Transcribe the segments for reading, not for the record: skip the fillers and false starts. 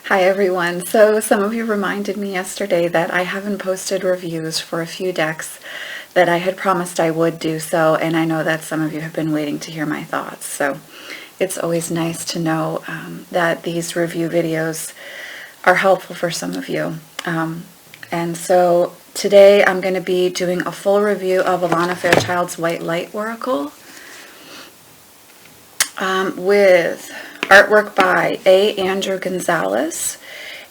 Hi everyone. So some of you reminded me yesterday that I haven't posted reviews for a few decks that I had promised I would do so, and I know that some of you have been waiting to hear my thoughts. So it's always nice to know that these review videos are helpful for some of you. And so today I'm going to be doing a full review of Alana Fairchild's White Light Oracle with artwork by A. Andrew Gonzalez,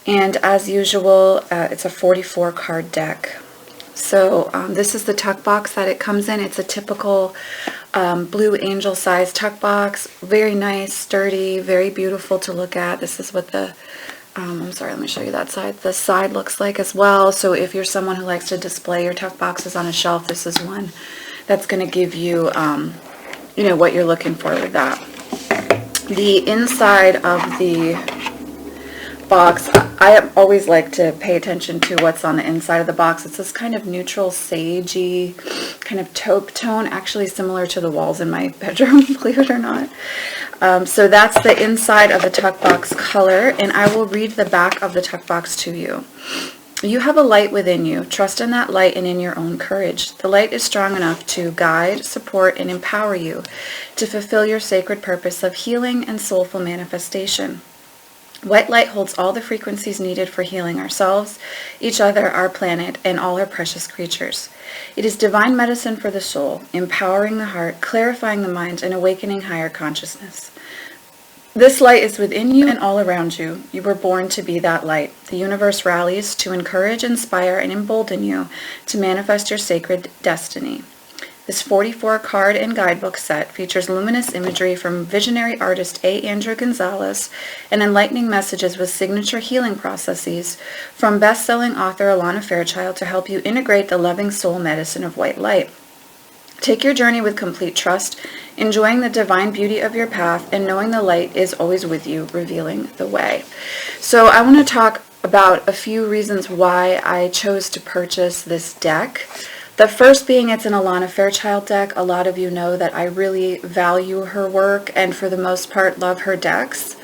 and as usual it's a 44 card deck. So this is the tuck box that it comes in. It's a typical blue angel size tuck box, very nice, sturdy, very beautiful to look at. This is what the I'm sorry, let me show you that side. The side looks like as well. So if you're someone who likes to display your tuck boxes on a shelf, this is one that's going to give you you know, what you're looking for with that. The inside of the box, I always like to pay attention to what's on the inside of the box. It's this kind of neutral sagey kind of taupe tone, actually similar to the walls in my bedroom, believe it or not. So that's the inside of the tuck box color, and I will read the back of the tuck box to you. You have a light within you. Trust in that light and in your own courage. The light is strong enough to guide, support, and empower you to fulfill your sacred purpose of healing and soulful manifestation. White light holds all the frequencies needed for healing ourselves, each other, our planet, and all our precious creatures. It is divine medicine for the soul, empowering the heart, clarifying the mind, and awakening higher consciousness. This light is within you and all around you. You were born to be that light. The universe rallies to encourage, inspire, and embolden you to manifest your sacred destiny. This 44 card and guidebook set features luminous imagery from visionary artist A. Andrew Gonzalez and enlightening messages with signature healing processes from best-selling author Alana Fairchild to help you integrate the loving soul medicine of white light. Take your journey with complete trust, enjoying the divine beauty of your path and knowing the light is always with you, revealing the way. So I want to talk about a few reasons why I chose to purchase this deck. The first being it's an Alana Fairchild deck. A lot of you know that I really value her work and for the most part love her decks.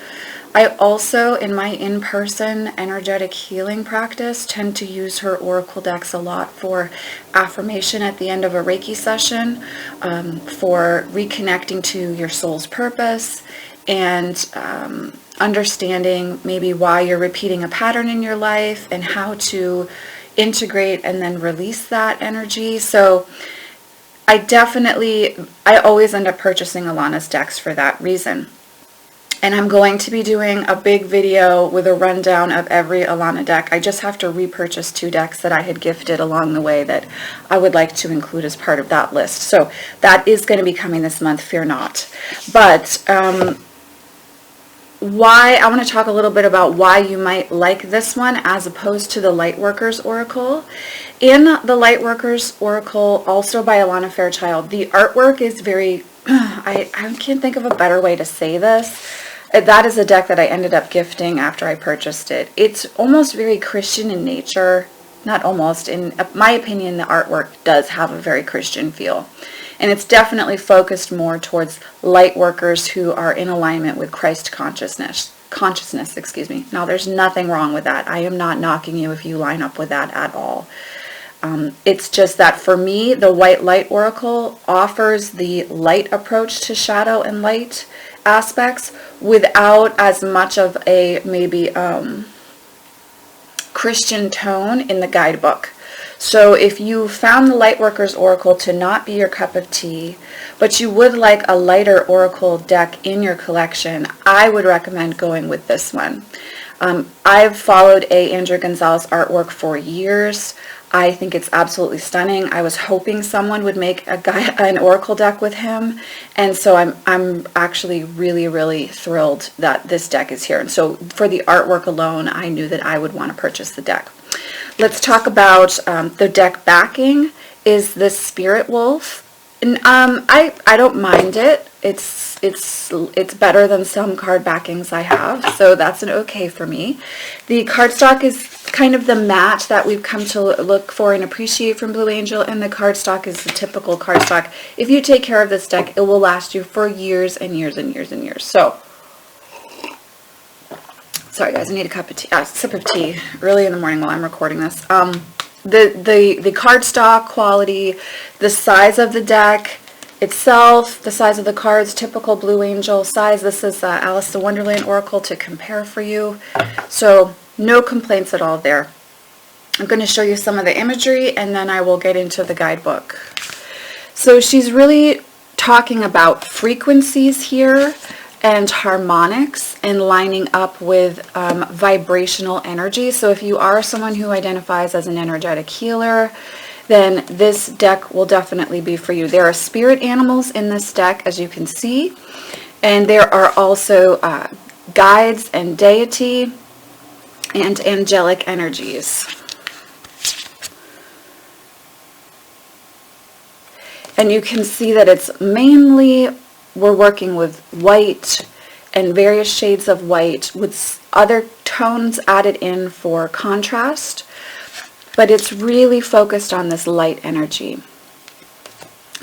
I also, in my in-person energetic healing practice, tend to use her oracle decks a lot for affirmation at the end of a Reiki session, for reconnecting to your soul's purpose, and understanding maybe why you're repeating a pattern in your life and how to integrate and then release that energy. So I always end up purchasing Alana's decks for that reason. And I'm going to be doing a big video with a rundown of every Alana deck. I just have to repurchase 2 decks that I had gifted along the way that I would like to include as part of that list. So that is going to be coming this month, fear not. But why I want to talk a little bit about why you might like this one as opposed to the Lightworkers Oracle. In the Lightworkers Oracle, also by Alana Fairchild, the artwork is very, I can't think of a better way to say this. That is a deck that I ended up gifting after I purchased it. It's almost very Christian in nature. Not almost. In my opinion, the artwork does have a very Christian feel. And it's definitely focused more towards light workers who are in alignment with Christ consciousness. Now, there's nothing wrong with that. I am not knocking you if you line up with that at all. It's just that for me, the White Light Oracle offers the light approach to shadow and light aspects without as much of a maybe Christian tone in the guidebook. So if you found the Lightworkers Oracle to not be your cup of tea, but you would like a lighter oracle deck in your collection, I would recommend going with this one. I've followed A. Andrew Gonzalez artwork for years. I think it's absolutely stunning. I was hoping someone would make an oracle deck with him, and so I'm actually really thrilled that this deck is here. And so for the artwork alone, I knew that I would want to purchase the deck. Let's talk about the deck backing. Is this Spirit Wolf, and I don't mind it. It's better than some card backings I have, so that's an okay for me. The cardstock is kind of the matte that we've come to look for and appreciate from Blue Angel, and the cardstock is the typical cardstock. If you take care of this deck, it will last you for years and years and years and years. So Sorry guys, I need a cup of tea, sip of tea early in the morning while I'm recording this. The cardstock quality, the size of the deck itself, the size of the cards, typical Blue Angel size. This is Alice in Wonderland Oracle to compare for you. So no complaints at all there. I'm going to show you some of the imagery and then I will get into the guidebook. So she's really talking about frequencies here and harmonics and lining up with vibrational energy. So if you are someone who identifies as an energetic healer, then this deck will definitely be for you. There are spirit animals in this deck, as you can see, and there are also guides and deity and angelic energies. And you can see that it's mainly, we're working with white and various shades of white with other tones added in for contrast, but it's really focused on this light energy.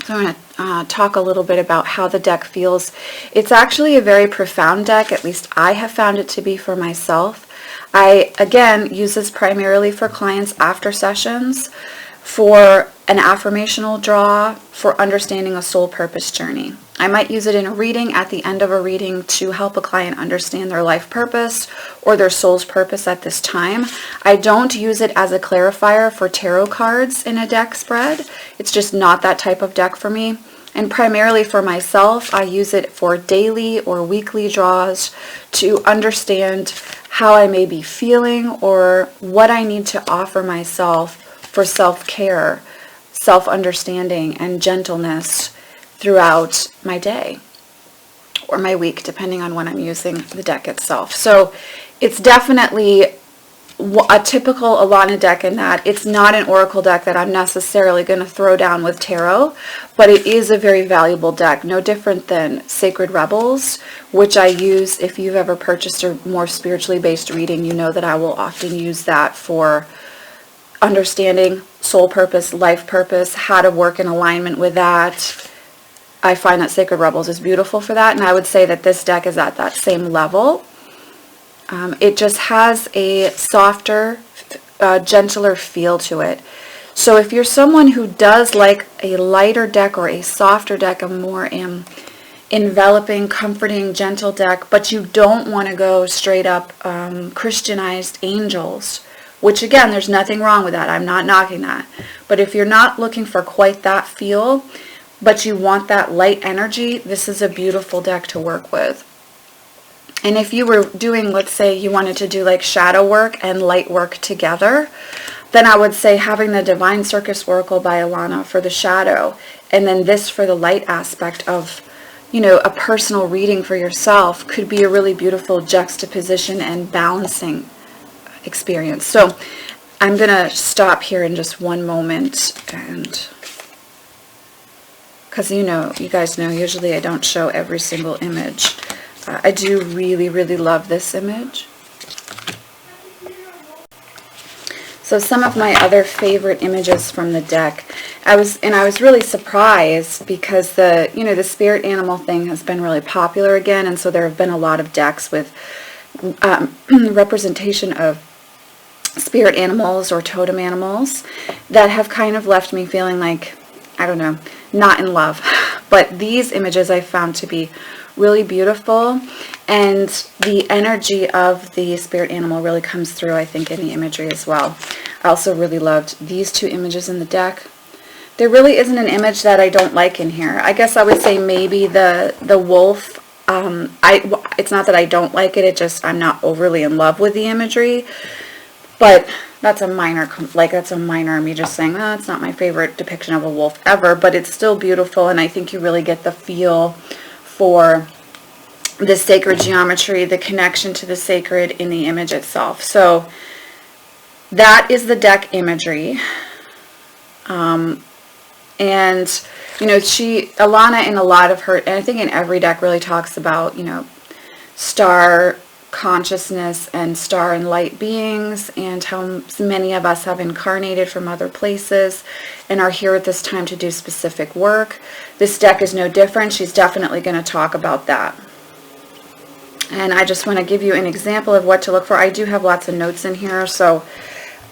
So I'm going to talk a little bit about how the deck feels. It's actually a very profound deck, at least I have found it to be for myself. I, again, use this primarily for clients after sessions, for an affirmational draw, for understanding a soul purpose journey. I might use it in a reading at the end of a reading to help a client understand their life purpose or their soul's purpose at this time. I don't use it as a clarifier for tarot cards in a deck spread. It's just not that type of deck for me. And primarily for myself, I use it for daily or weekly draws to understand how I may be feeling or what I need to offer myself for self-care, self-understanding, and gentleness throughout my day or my week, depending on when I'm using the deck itself. So it's definitely a typical Alana deck in that it's not an oracle deck that I'm necessarily going to throw down with tarot, but it is a very valuable deck, no different than Sacred Rebels, which I use. If you've ever purchased a more spiritually based reading, you know that I will often use that for understanding soul purpose, life purpose, how to work in alignment with that. I find that Sacred Rebels is beautiful for that, and I would say that this deck is at that same level. It just has a softer, gentler feel to it. So if you're someone who does like a lighter deck or a softer deck, a more enveloping, comforting, gentle deck, but you don't want to go straight up Christianized angels, which again, there's nothing wrong with that. I'm not knocking that. But if you're not looking for quite that feel, but you want that light energy, this is a beautiful deck to work with. And if you were doing, let's say you wanted to do like shadow work and light work together, then I would say having the Divine Circus Oracle by Alana for the shadow, and then this for the light aspect of, you know, a personal reading for yourself could be a really beautiful juxtaposition and balancing experience. So I'm going to stop here in just one moment, and because you guys know, usually I don't show every single image. I do really, really love this image. So some of my other favorite images from the deck, I was really surprised because the spirit animal thing has been really popular again, and so there have been a lot of decks with representation of spirit animals or totem animals that have kind of left me feeling like, I don't know, not in love. But these images I found to be really beautiful, and the energy of the spirit animal really comes through, I think, in the imagery as well. I also really loved these two images in the deck. There really isn't an image that I don't like in here. I guess I would say maybe the wolf. It's not that I don't like it, I'm not overly in love with the imagery, but that's a minor, me just saying, oh, it's not my favorite depiction of a wolf ever, but it's still beautiful, and I think you really get the feel for the sacred geometry, the connection to the sacred in the image itself. So that is the deck imagery. And, Alana in a lot of her, and I think in every deck really talks about, star consciousness and star and light beings, and how many of us have incarnated from other places and are here at this time to do specific work. This deck is no different. She's definitely going to talk about that. And I just want to give you an example of what to look for. I do have lots of notes in here, so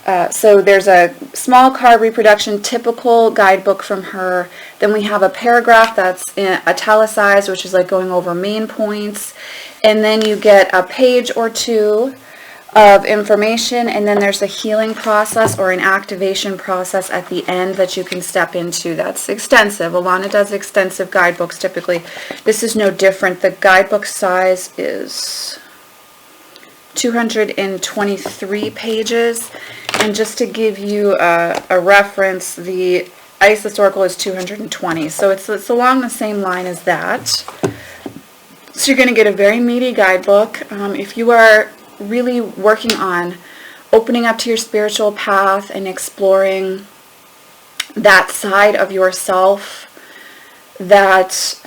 there's a small card reproduction, typical guidebook from her. Then we have a paragraph that's italicized, which is like going over main points. And then you get a page or two of information, and then there's a healing process or an activation process at the end that you can step into. That's extensive. Alana does extensive guidebooks typically. This is no different. The guidebook size is 223 pages. And just to give you a reference, the Isis Oracle is 220. So it's along the same line as that. So you're going to get a very meaty guidebook. If you are really working on opening up to your spiritual path and exploring that side of yourself that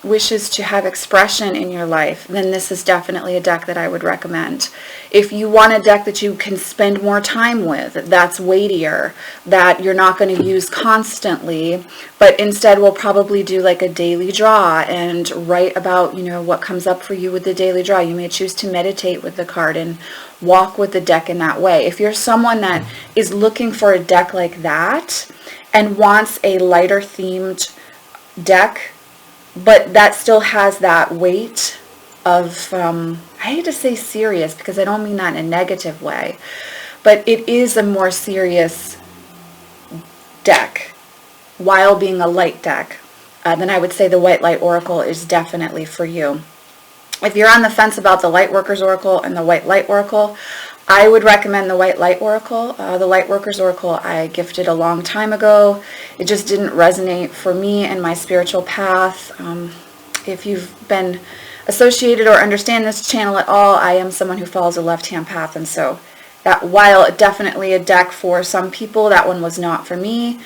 wishes to have expression in your life, then this is definitely a deck that I would recommend. If you want a deck that you can spend more time with, that's weightier, that you're not going to use constantly, but instead we'll probably do like a daily draw and write about, what comes up for you with the daily draw. You may choose to meditate with the card and walk with the deck in that way. If you're someone that is looking for a deck like that and wants a lighter themed deck, but that still has that weight of, I hate to say serious because I don't mean that in a negative way, but it is a more serious deck while being a light deck, then I would say the White Light Oracle is definitely for you. If you're on the fence about the Lightworkers Oracle and the White Light Oracle, I would recommend the White Light Oracle. The Lightworkers Oracle I gifted a long time ago. It just didn't resonate for me and my spiritual path. If you've been associated or understand this channel at all, I am someone who follows a left-hand path, and so that, while definitely a deck for some people, that one was not for me.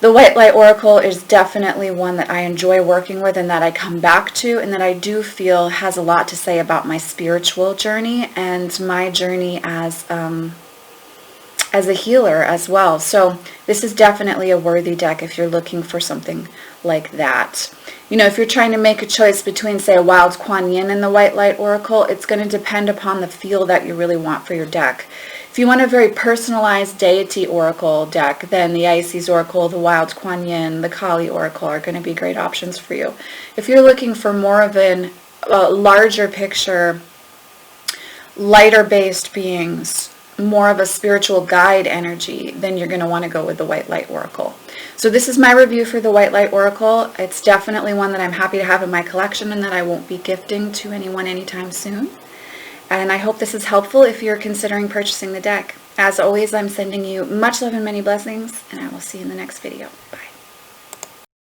The White Light Oracle is definitely one that I enjoy working with and that I come back to, and that I do feel has a lot to say about my spiritual journey and my journey as a healer as well. So this is definitely a worthy deck if you're looking for something like that. If you're trying to make a choice between, say, a Wild Kuan Yin and the White Light Oracle, it's going to depend upon the feel that you really want for your deck. If you want a very personalized deity oracle deck, then the Isis Oracle, the Wild Kuan Yin, the Kali Oracle are going to be great options for you. If you're looking for more of a larger picture, lighter based beings, more of a spiritual guide energy, then you're going to want to go with the White Light Oracle. So this is my review for the White Light Oracle. It's definitely one that I'm happy to have in my collection and that I won't be gifting to anyone anytime soon. And I hope this is helpful if you're considering purchasing the deck. As always, I'm sending you much love and many blessings, and I will see you in the next video. Bye.